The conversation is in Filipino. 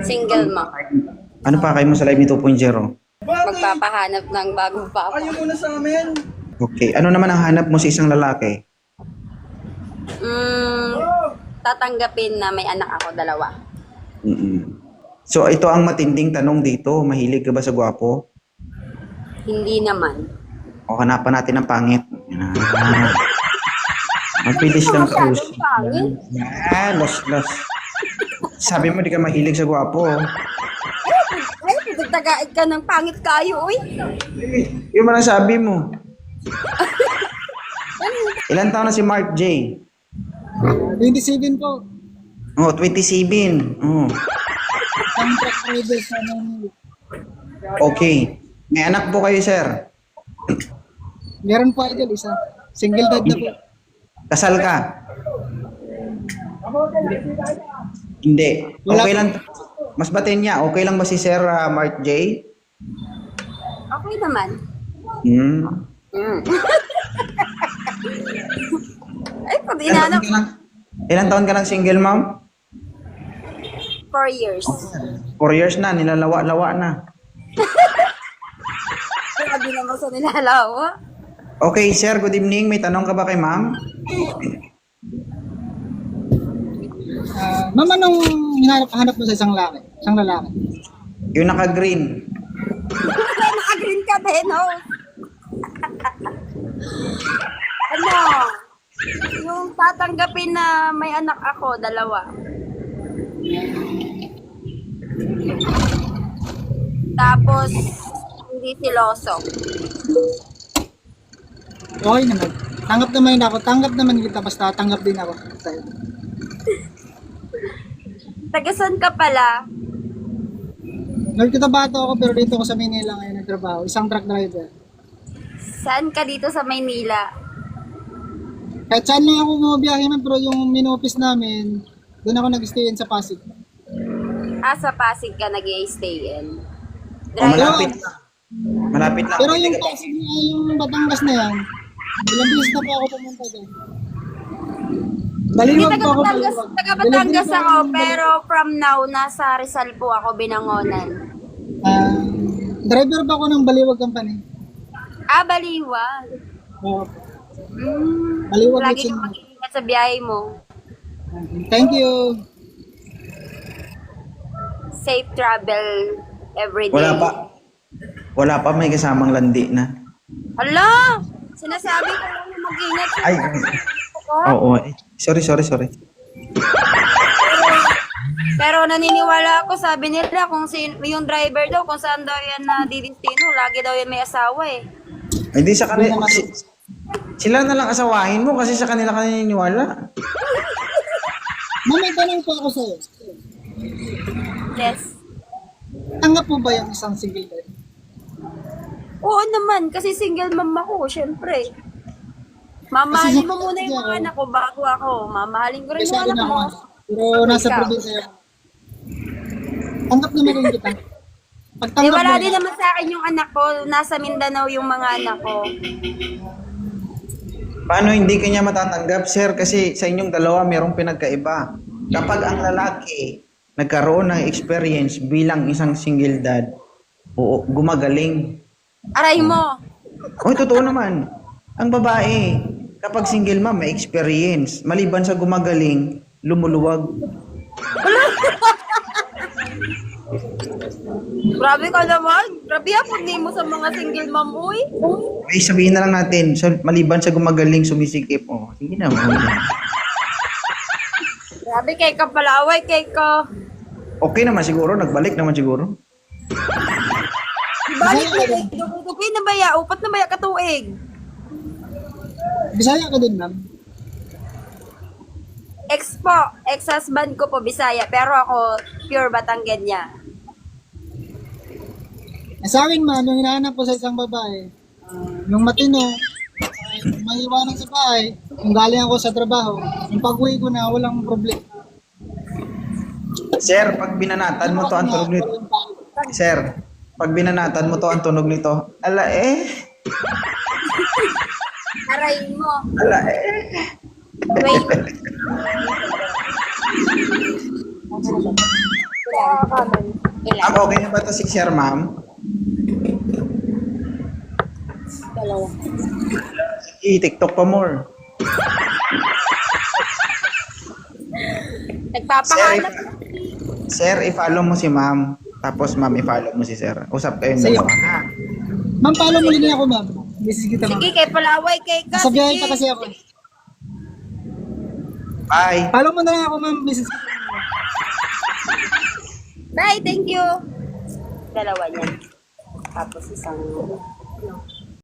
Single mom. Ano pa kayo mo sa Live Me 2.0? Magpapahanap ng bagong papa. Ayaw mo na sa amin. Okay. Ano naman ang hanap mo sa isang lalaki? Tatanggapin na may anak ako, 2. So, ito ang matinding tanong dito. Mahilig ka ba sa gwapo? Hindi naman. O hanapan natin ng pangit. Mabilis lang ka. Masyadong pangit. Los. Sabi mo di ka mahilig sa gwapo. Ay, pagtagaid ka ng pangit kayo, uy. Yung man ang sabi mo. Ilan taon na si Mark J? 27 po. Oh, 27. Oh. Contract trader sa Manila. Okay. May anak po kayo, sir. Meron po idol, isa. Single dad na po. Kasal ka? Hindi. Okay lang. Mas batin niya. Okay lang ba si Sir Mark J? Okay naman. Ay, pag inanap, Ilan taon ka ng single, ma'am? 4 years. 4 years na. Nilalawa-lawa na. Grabe naman sa nilalawa. Okay, sir. Good evening. May tanong ka ba kay ma'am? Ma'am, anong hanap mo sa isang lalaki? Yung naka-green. Naka-green ka din, no? Ano? Yung tatanggapin na may anak ako, 2. Tapos, hindi siloso. Okay naman. Tanggap naman kita, basta tanggap din ako sa'yo. Tagasan ka pala? Nagkitabato ako pero dito ko sa Manila ngayon nagtrabaho. Isang truck driver. Saan ka dito sa Maynila? Kahit saan lang ako bumabiyahe man, pero yung minoffice namin, doon ako nag-stay in sa Pasig. Sa Pasig ka nag-i-stay in. O, malapit lang. Malapit lang. Pero yung Pasig na yung Batangas na yan, ilang beses na po ako pumunta dyan. Hindi, Baliwag po ako. taga Batangas ako, pero from now, nasa Rizal po ako, Binangonan. Driver pa ako ng Baliwag Company. Baliwag. Oo. Baliwag Lagi Lutsin. kang mag-iingat sa biyahe mo. Thank you. Safe travel every day. Wala pa. May kasamang landi na. Hala! Sinasabi ko lang na mag-ingat. Ay. Oo. Sorry. Pero naniniwala ako, sabi nila kung yung driver daw, kung saan daw yan na didistino, lagi daw yan may asawa eh. Hindi sa kanila. Sila na lang asawahin mo kasi sa kanila ka naniniwala. Ma'am, may tanong po ako sa'yo. Yes. Tanggap mo ba yung isang single dad? Oo naman, kasi single mom ako, syempre. Mamahalin mo muna yung mga anak ko bago ako. Mamahalin ko rin yung anak mo. Pero nasa Ikaw. probinsya yan. Tanggap naman rin kita. Eh, wala din naman sa akin yung anak ko. Nasa Mindanao yung mga anak ko. Paano hindi kanya matatanggap, sir? Kasi sa inyong dalawa mayroong pinagkaiba. Kapag ang lalaki nagkaroon ng experience bilang isang single dad, gumagaling. Aray mo. Oy, totoo naman. Ang babae, kapag single mom, may experience. Maliban sa gumagaling, lumuluwag. Grabe ka naman. Grabe pag di mo sa mga single mom, uy. Ay, sabihin na lang natin, maliban sa gumagaling, sumisikip. Oh, sige na. Grabe kay ka palaway, kay ka. Okay naman siguro, nagbalik naman siguro. Balik mo, dugay na baya, upat na baya katuig. Bisaya ka din, ma'am. Ex-husband ko po Bisaya, pero ako pure Batanggenya. Sa akin, ma'am, yung hinahanap ko sa isang babae, yung matino, may iwanan sa bahay, kung galing ako sa trabaho, yung pag-uwi ko na, walang problema. Sir, pag binanatan mo to ang tunog nito. Sir, pag binanatan mo to ang tunog nito. Ala eh. Aray mo. Ala eh. Wait. Ilan? Ma'am, okay na ba ito si Sir, ma'am? Dalawa. I-TikTok pa more. Nagpapahanap. Sir, i-follow mo si ma'am. Tapos ma'am, i-follow mo si sir. Usap kayong Sa'yo. dalawa. Ha? Ma'am, follow mo din ako, ma'am. Message kita, ma'am. Sige, kay Palaway, kay Ka. Sa biyahe sige. pa kasi ako. Bye. Follow mo na lang ako, ma'am. Message kita. Bye, thank you. Dalawa niyan. Tapos isang